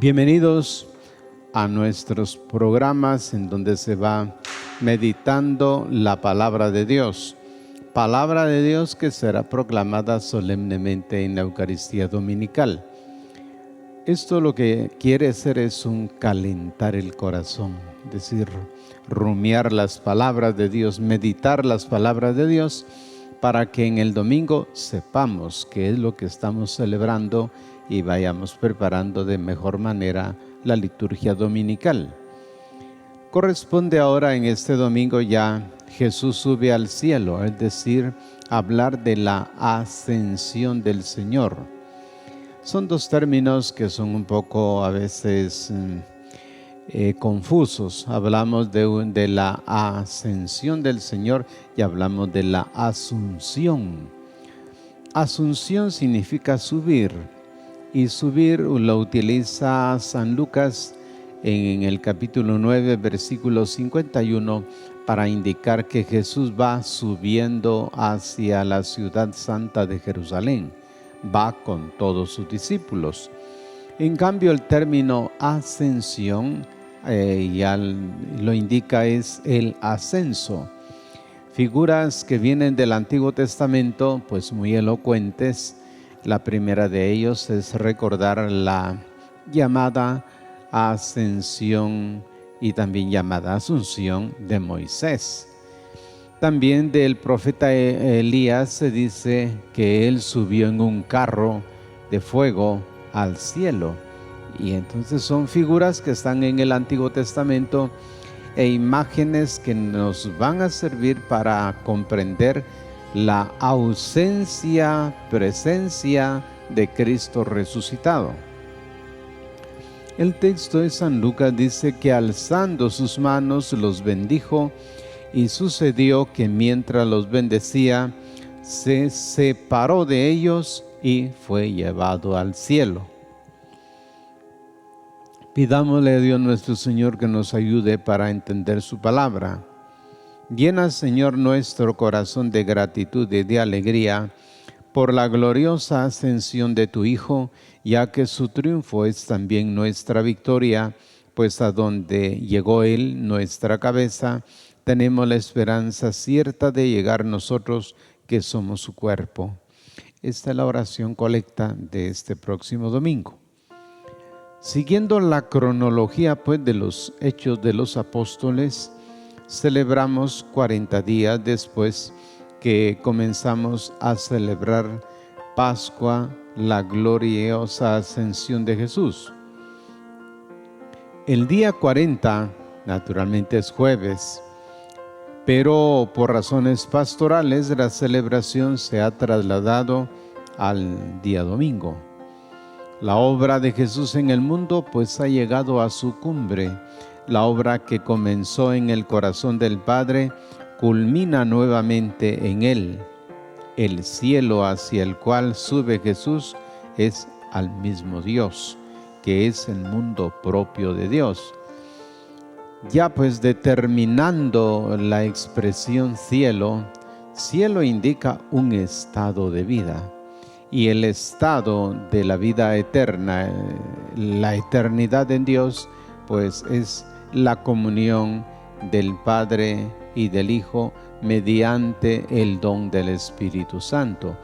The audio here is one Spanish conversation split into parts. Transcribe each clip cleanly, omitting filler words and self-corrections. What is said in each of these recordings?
Bienvenidos a nuestros programas en donde se va meditando la palabra de Dios. Palabra de Dios que será proclamada solemnemente en la Eucaristía Dominical. Esto lo que quiere hacer es calentar el corazón, es decir, rumiar las palabras de Dios, meditar las palabras de Dios, para que en el domingo sepamos qué es lo que estamos celebrando y vayamos preparando de mejor manera la liturgia dominical. Corresponde ahora en este domingo ya Jesús sube al cielo, es decir, hablar de la ascensión del Señor. Son dos términos que son un poco a veces confusos. Hablamos de la ascensión del Señor y hablamos de la asunción. Asunción significa subir, y subir lo utiliza San Lucas en el capítulo 9, versículo 51, para indicar que Jesús va subiendo hacia la ciudad santa de Jerusalén. Va con todos sus discípulos. En cambio, el término ascensión, ya lo indica, es el ascenso. Figuras que vienen del Antiguo Testamento, pues muy elocuentes. La primera de ellos es recordar la llamada ascensión y también llamada asunción de Moisés. También del profeta Elías se dice que él subió en un carro de fuego al cielo. Y entonces son figuras que están en el Antiguo Testamento e imágenes que nos van a servir para comprender la ausencia, presencia de Cristo resucitado. El texto de San Lucas dice que alzando sus manos los bendijo, y sucedió que mientras los bendecía, se separó de ellos y fue llevado al cielo. Pidámosle a Dios nuestro Señor que nos ayude para entender su palabra. Llena, Señor, nuestro corazón de gratitud y de alegría por la gloriosa ascensión de tu Hijo, ya que su triunfo es también nuestra victoria, pues a donde llegó Él, nuestra cabeza, tenemos la esperanza cierta de llegar nosotros, que somos su cuerpo. Esta es la oración colecta de este próximo domingo. Siguiendo la cronología pues de los Hechos de los Apóstoles, celebramos 40 días después que comenzamos a celebrar Pascua, la gloriosa ascensión de Jesús. El día 40, naturalmente es jueves, pero por razones pastorales la celebración se ha trasladado al día domingo. La obra de Jesús en el mundo pues ha llegado a su cumbre. La obra que comenzó en el corazón del Padre culmina nuevamente en Él. El cielo hacia el cual sube Jesús es al mismo Dios, que es el mundo propio de Dios. Ya pues determinando la expresión cielo, cielo indica un estado de vida. Y el estado de la vida eterna, la eternidad en Dios, pues es la comunión del Padre y del Hijo mediante el don del Espíritu Santo.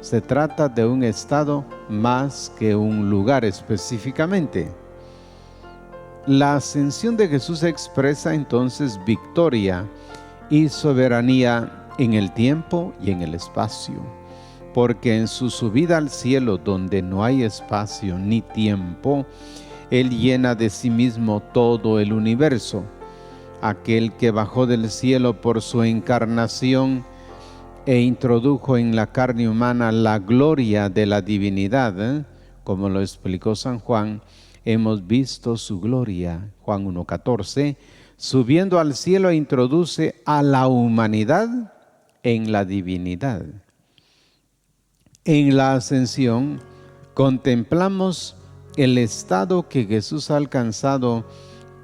Se trata de un estado más que un lugar específicamente. La ascensión de Jesús expresa entonces victoria y soberanía en el tiempo y en el espacio, porque en su subida al cielo, donde no hay espacio ni tiempo, Él llena de sí mismo todo el universo. Aquel que bajó del cielo por su encarnación e introdujo en la carne humana la gloria de la divinidad, como lo explicó San Juan, hemos visto su gloria, Juan 1:14, subiendo al cielo introduce a la humanidad en la divinidad. En la ascensión contemplamos el estado que Jesús ha alcanzado,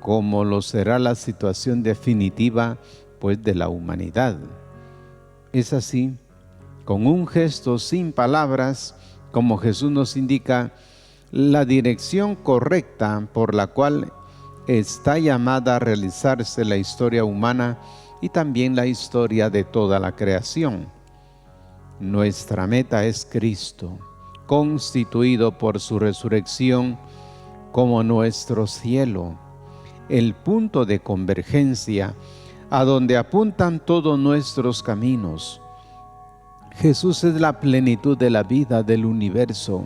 como lo será la situación definitiva pues de la humanidad. Es así, con un gesto sin palabras, como Jesús nos indica, la dirección correcta por la cual está llamada a realizarse la historia humana y también la historia de toda la creación. Nuestra meta es Cristo, constituido por su resurrección como nuestro cielo, el punto de convergencia a donde apuntan todos nuestros caminos. Jesús es la plenitud de la vida del universo.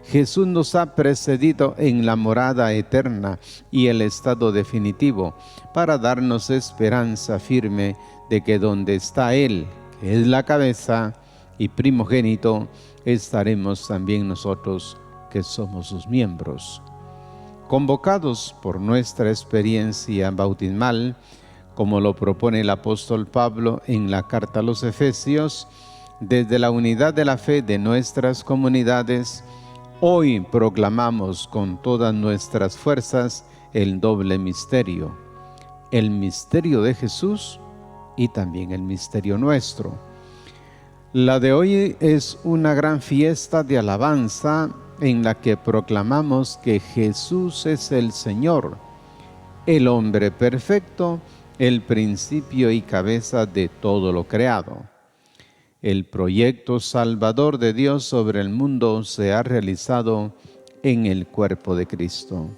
Jesús nos ha precedido en la morada eterna y el estado definitivo para darnos esperanza firme de que donde está Él, que es la cabeza y primogénito, estaremos también nosotros, que somos sus miembros. Convocados por nuestra experiencia bautismal, como lo propone el apóstol Pablo en la carta a los Efesios, desde la unidad de la fe de nuestras comunidades, hoy proclamamos con todas nuestras fuerzas el doble misterio, el misterio de Jesús y también el misterio nuestro. La de hoy es una gran fiesta de alabanza en la que proclamamos que Jesús es el Señor, el hombre perfecto, el principio y cabeza de todo lo creado. El proyecto salvador de Dios sobre el mundo se ha realizado en el cuerpo de Cristo.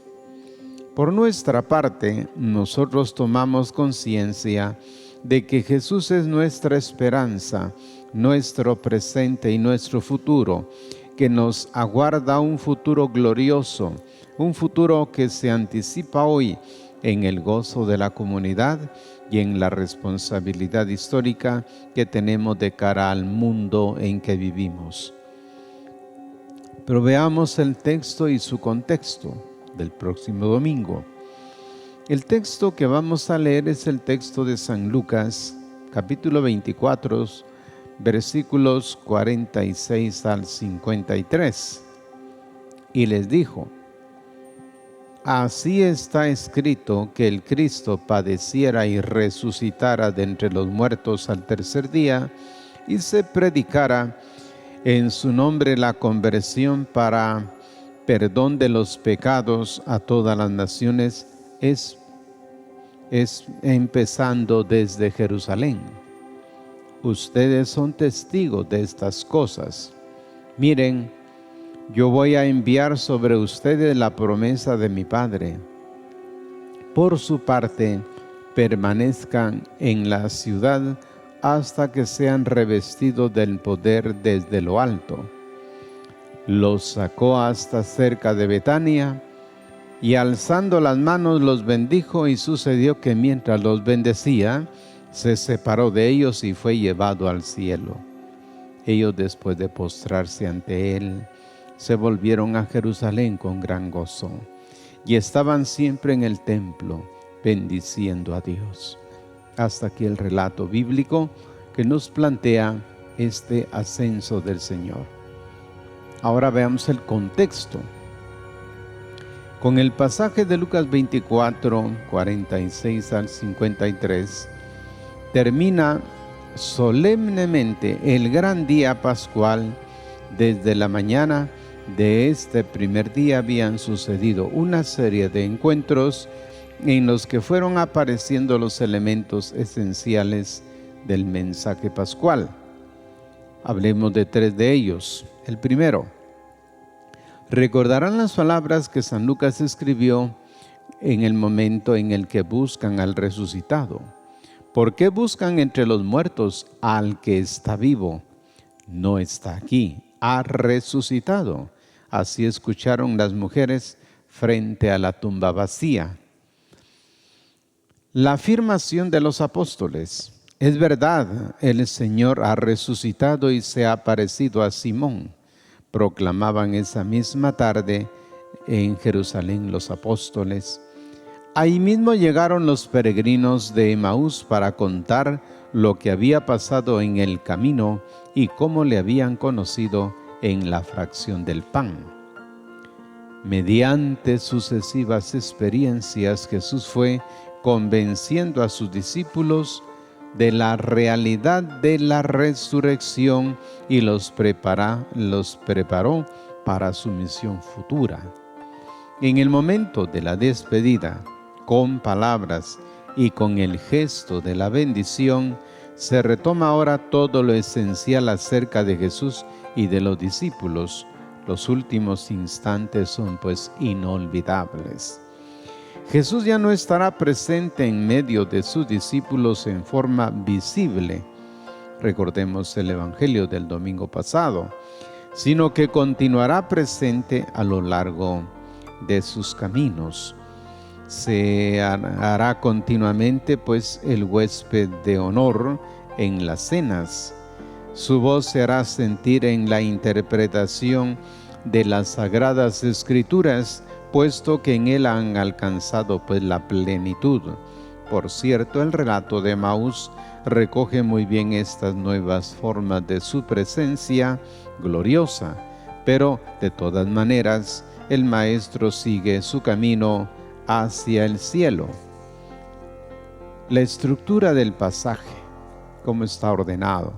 Por nuestra parte, nosotros tomamos conciencia de que Jesús es nuestra esperanza, nuestro presente y nuestro futuro, que nos aguarda un futuro glorioso, un futuro que se anticipa hoy en el gozo de la comunidad y en la responsabilidad histórica que tenemos de cara al mundo en que vivimos. Pero veamos el texto y su contexto del próximo domingo. El texto que vamos a leer es el texto de San Lucas, capítulo 24, versículos 46 al 53. Y les dijo: así está escrito que el Cristo padeciera y resucitara de entre los muertos al tercer día, y se predicara en su nombre la conversión para perdón de los pecados a todas las naciones, es empezando desde Jerusalén. Ustedes son testigos de estas cosas. Miren, yo voy a enviar sobre ustedes la promesa de mi Padre. Por su parte, permanezcan en la ciudad hasta que sean revestidos del poder desde lo alto. Los sacó hasta cerca de Betania y alzando las manos los bendijo, y sucedió que mientras los bendecía, se separó de ellos y fue llevado al cielo. Ellos, después de postrarse ante él, se volvieron a Jerusalén con gran gozo y estaban siempre en el templo bendiciendo a Dios. Hasta aquí el relato bíblico que nos plantea este ascenso del Señor. Ahora veamos el contexto. Con el pasaje de Lucas 24, 46 al 53, termina solemnemente el gran día pascual. Desde la mañana de este primer día habían sucedido una serie de encuentros en los que fueron apareciendo los elementos esenciales del mensaje pascual. Hablemos de tres de ellos. El primero, recordarán las palabras que San Lucas escribió en el momento en el que buscan al resucitado. ¿Por qué buscan entre los muertos al que está vivo? No está aquí, ha resucitado. Así escucharon las mujeres frente a la tumba vacía. La afirmación de los apóstoles: es verdad, el Señor ha resucitado y se ha aparecido a Simón. Proclamaban esa misma tarde en Jerusalén los apóstoles. Ahí mismo llegaron los peregrinos de Emaús para contar lo que había pasado en el camino y cómo le habían conocido en la fracción del pan. Mediante sucesivas experiencias, Jesús fue convenciendo a sus discípulos de la realidad de la resurrección y los preparó para su misión futura. En el momento de la despedida, con palabras y con el gesto de la bendición, se retoma ahora todo lo esencial acerca de Jesús y de los discípulos. Los últimos instantes son pues inolvidables. Jesús ya no estará presente en medio de sus discípulos en forma visible. Recordemos el Evangelio del domingo pasado, sino que continuará presente a lo largo de sus caminos. Se hará continuamente pues el huésped de honor en las cenas. Su voz se hará sentir en la interpretación de las Sagradas Escrituras, puesto que en él han alcanzado pues la plenitud. Por cierto, el relato de Emaús recoge muy bien estas nuevas formas de su presencia gloriosa, pero de todas maneras el Maestro sigue su camino hacia el cielo. La estructura del pasaje, cómo está ordenado.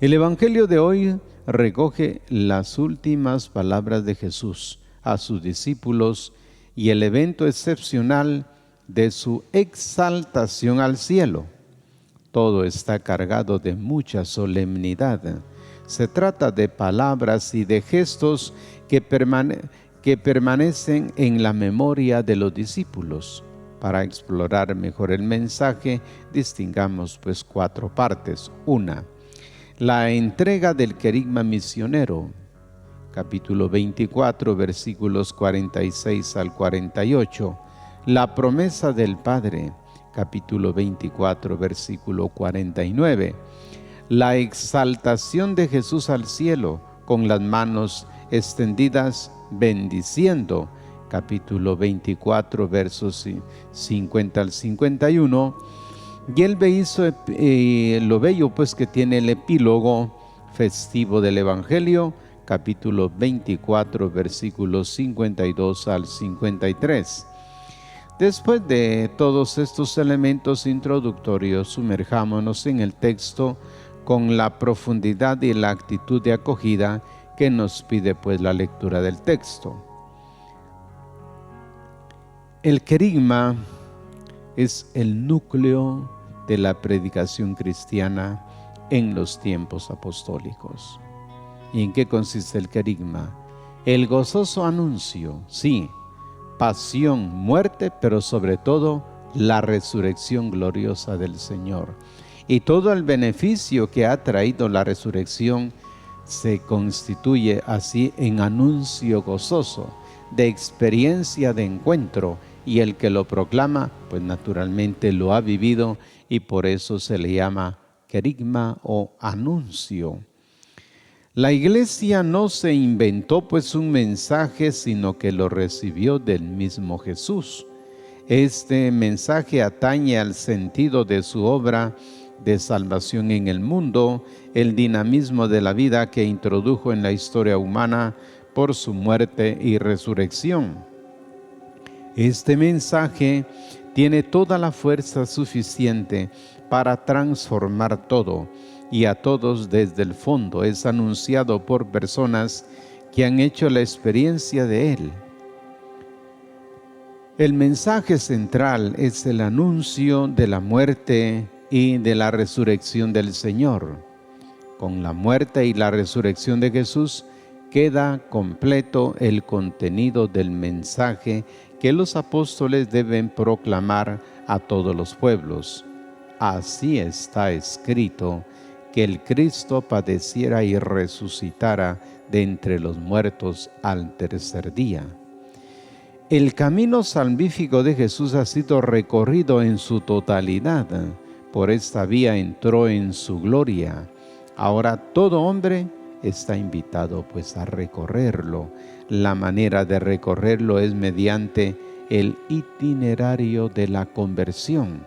El Evangelio de hoy recoge las últimas palabras de Jesús a sus discípulos y el evento excepcional de su exaltación al cielo. Todo está cargado de mucha solemnidad. Se trata de palabras y de gestos que permanecen en la memoria de los discípulos. Para explorar mejor el mensaje, distingamos pues 4 partes. 1. La entrega del querigma misionero, capítulo 24, versículos 46 al 48. La promesa del Padre, capítulo 24, versículo 49. La exaltación de Jesús al cielo con las manos extendidas bendiciendo, capítulo 24, versos 50 al 51. Y él hizo lo bello pues que tiene el epílogo festivo del Evangelio, capítulo 24, versículos 52 al 53. Después de todos estos elementos introductorios, sumerjámonos en el texto con la profundidad y la actitud de acogida que nos pide pues la lectura del texto. El querigma es el núcleo de la predicación cristiana en los tiempos apostólicos. ¿Y en qué consiste el querigma? El gozoso anuncio, sí, pasión, muerte, pero sobre todo la resurrección gloriosa del Señor. Y todo el beneficio que ha traído la resurrección se constituye así en anuncio gozoso, de experiencia de encuentro, y el que lo proclama, pues naturalmente lo ha vivido, y por eso se le llama querigma o anuncio. La iglesia no se inventó pues un mensaje, sino que lo recibió del mismo Jesús. Este mensaje atañe al sentido de su obra de salvación en el mundo, el dinamismo de la vida que introdujo en la historia humana por su muerte y resurrección. Este mensaje tiene toda la fuerza suficiente para transformar todo y a todos desde el fondo. Es anunciado por personas que han hecho la experiencia de él. El mensaje central es el anuncio de la muerte y de la resurrección del Señor. Con la muerte y la resurrección de Jesús queda completo el contenido del mensaje que los apóstoles deben proclamar a todos los pueblos. Así está escrito, que el Cristo padeciera y resucitara de entre los muertos al tercer día. El camino salvífico de Jesús ha sido recorrido en su totalidad. Por esta vía entró en su gloria. Ahora todo hombre está invitado pues a recorrerlo. La manera de recorrerlo es mediante el itinerario de la conversión.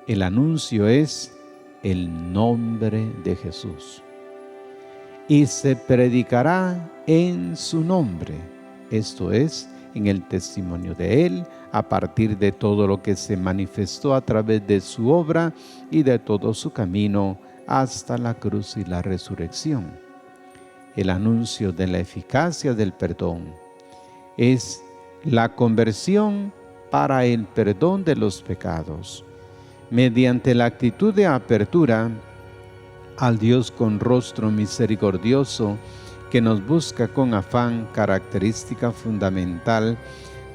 El anuncio es el nombre de Jesús. Y se predicará en su nombre. Esto es, en el testimonio de Él, a partir de todo lo que se manifestó a través de su obra y de todo su camino hasta la cruz y la resurrección. el anuncio de la eficacia del perdón. Es la conversión para el perdón de los pecados. Mediante la actitud de apertura al Dios con rostro misericordioso que nos busca con afán, característica fundamental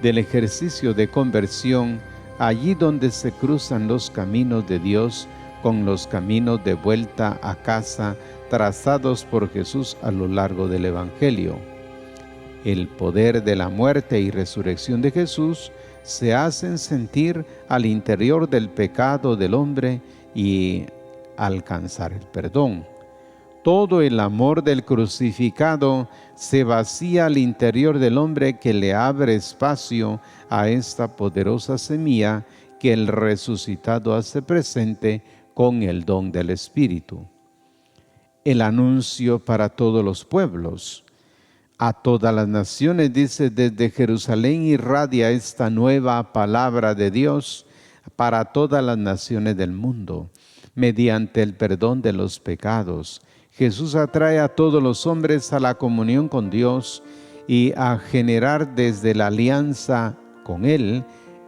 del ejercicio de conversión, allí donde se cruzan los caminos de Dios con los caminos de vuelta a casa trazados por Jesús a lo largo del Evangelio. El poder de la muerte y resurrección de Jesús se hacen sentir al interior del pecado del hombre y alcanzar el perdón. Todo el amor del crucificado se vacía al interior del hombre, que le abre espacio a esta poderosa semilla que el resucitado hace presente con el don del Espíritu. El anuncio para todos los pueblos. A todas las naciones, dice, desde Jerusalén irradia esta nueva palabra de Dios para todas las naciones del mundo. Mediante el perdón de los pecados, Jesús atrae a todos los hombres a la comunión con Dios y a generar desde la alianza con Él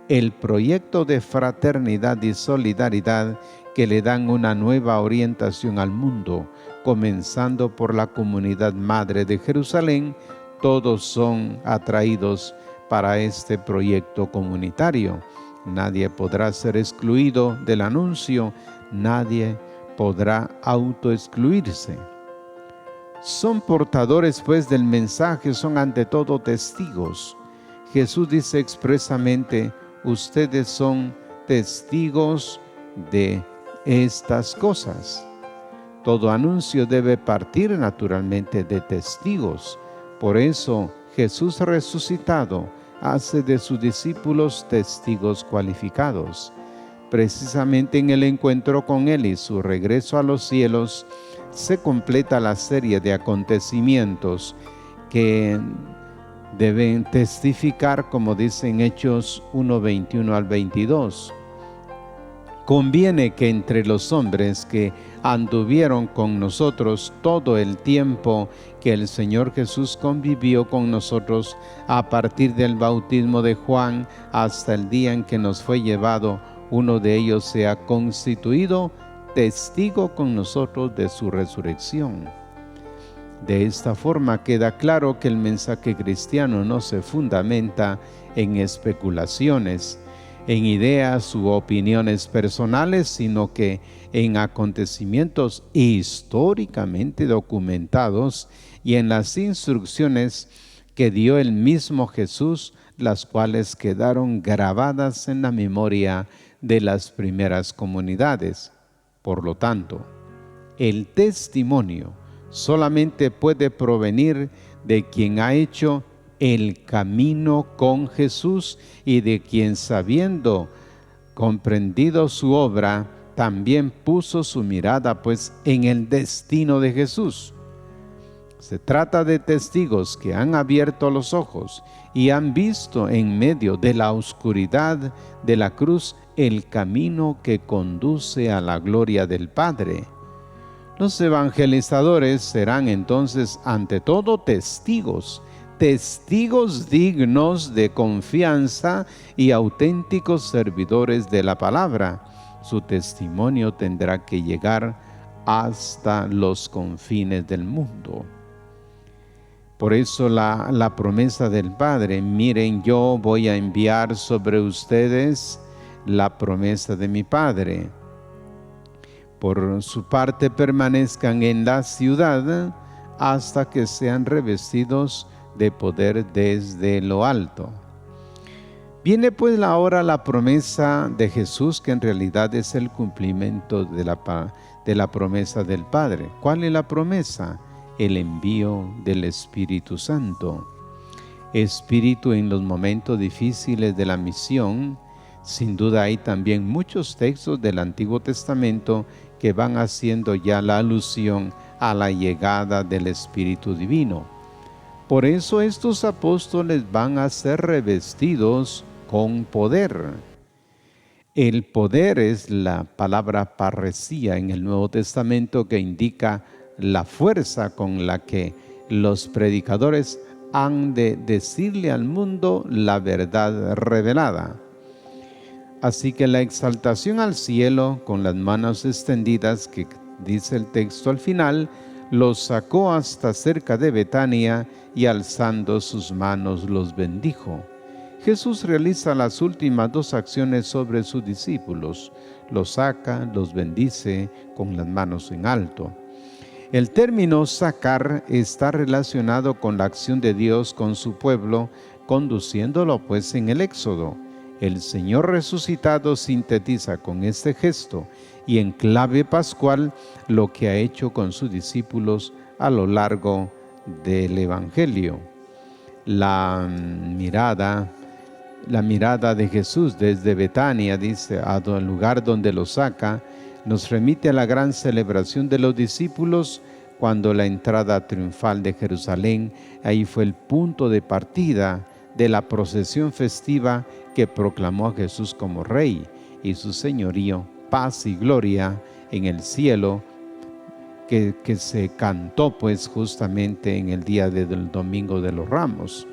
el proyecto de fraternidad y solidaridad que le dan una nueva orientación al mundo. Comenzando por la comunidad madre de Jerusalén, todos son atraídos para este proyecto comunitario. Nadie podrá ser excluido del anuncio, nadie podrá autoexcluirse. Son portadores pues del mensaje, son ante todo testigos. Jesús dice expresamente: ustedes son testigos de estas cosas. Todo anuncio debe partir naturalmente de testigos. Por eso Jesús resucitado hace de sus discípulos testigos cualificados. Precisamente en el encuentro con Él y su regreso a los cielos se completa la serie de acontecimientos que deben testificar, como dicen Hechos 1, 21 al 22. Conviene que entre los hombres que anduvieron con nosotros todo el tiempo que el Señor Jesús convivió con nosotros, a partir del bautismo de Juan hasta el día en que nos fue llevado, uno de ellos sea constituido testigo con nosotros de su resurrección. De esta forma queda claro que el mensaje cristiano no se fundamenta en especulaciones, en ideas u opiniones personales, sino que en acontecimientos históricamente documentados y en las instrucciones que dio el mismo Jesús, las cuales quedaron grabadas en la memoria de las primeras comunidades. Por lo tanto, el testimonio solamente puede provenir de quien ha hecho el camino con Jesús y de quien, sabiendo comprendido su obra, también puso su mirada pues en el destino de Jesús. Se trata de testigos que han abierto los ojos y han visto en medio de la oscuridad de la cruz el camino que conduce a la gloria del Padre. Los evangelizadores serán entonces ante todo testigos dignos de confianza y auténticos servidores de la palabra. Su testimonio tendrá que llegar hasta los confines del mundo. Por eso la promesa del Padre: miren, yo voy a enviar sobre ustedes la promesa de mi Padre. Por su parte, permanezcan en la ciudad hasta que sean revestidos de poder desde lo alto. Viene pues ahora la promesa de Jesús, que en realidad es el cumplimiento de la promesa del Padre. ¿Cuál es la promesa? El envío del Espíritu Santo. Espíritu en los momentos difíciles de la misión. Sin duda hay también muchos textos del Antiguo Testamento que van haciendo ya la alusión a la llegada del Espíritu Divino. Por eso estos apóstoles van a ser revestidos con poder. El poder es la palabra parresía en el Nuevo Testamento, que indica la fuerza con la que Los predicadores han de decirle al mundo la verdad revelada. Así que la exaltación al cielo con las manos extendidas, que dice el texto al final, los sacó hasta cerca de Betania y alzando sus manos los bendijo. Jesús realiza las últimas dos acciones sobre sus discípulos. Los saca, los bendice con las manos en alto. El término sacar está relacionado con la acción de Dios con su pueblo, conduciéndolo pues en el Éxodo. El Señor resucitado sintetiza con este gesto y en clave pascual lo que ha hecho con sus discípulos a lo largo del Evangelio. La mirada de Jesús desde Betania, dice, al lugar donde lo saca, nos remite a la gran celebración de los discípulos cuando la entrada triunfal de Jerusalén, ahí fue el punto de partida de la procesión festiva que proclamó a Jesús como Rey y su señorío, paz y gloria en el cielo, que se cantó pues justamente en el día del Domingo de los Ramos.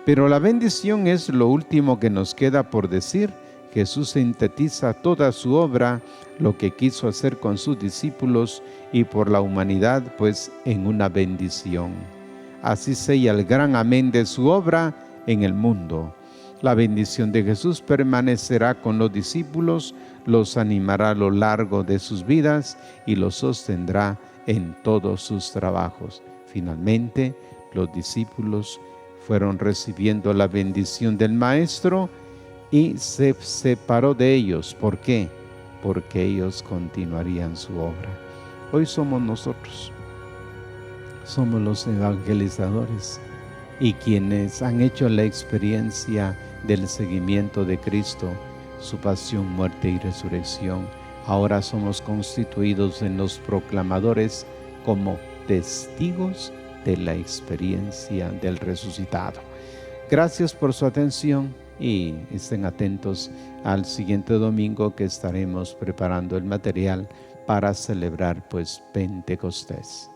Pero la bendición es lo último que nos queda por decir. Jesús sintetiza toda su obra, lo que quiso hacer con sus discípulos y por la humanidad, pues en una bendición. Así sella el gran amén de su obra en el mundo. La bendición de Jesús permanecerá con los discípulos, los animará a lo largo de sus vidas y los sostendrá en todos sus trabajos. Finalmente, los discípulos fueron recibiendo la bendición del Maestro y se separó de ellos. ¿Por qué? Porque ellos continuarían su obra. Hoy somos nosotros, somos los evangelizadores y quienes han hecho la experiencia del seguimiento de Cristo, su pasión, muerte y resurrección. Ahora somos constituidos en los proclamadores como testigos de la experiencia del resucitado. Gracias por su atención y estén atentos al siguiente domingo que estaremos preparando el material para celebrar pues Pentecostés.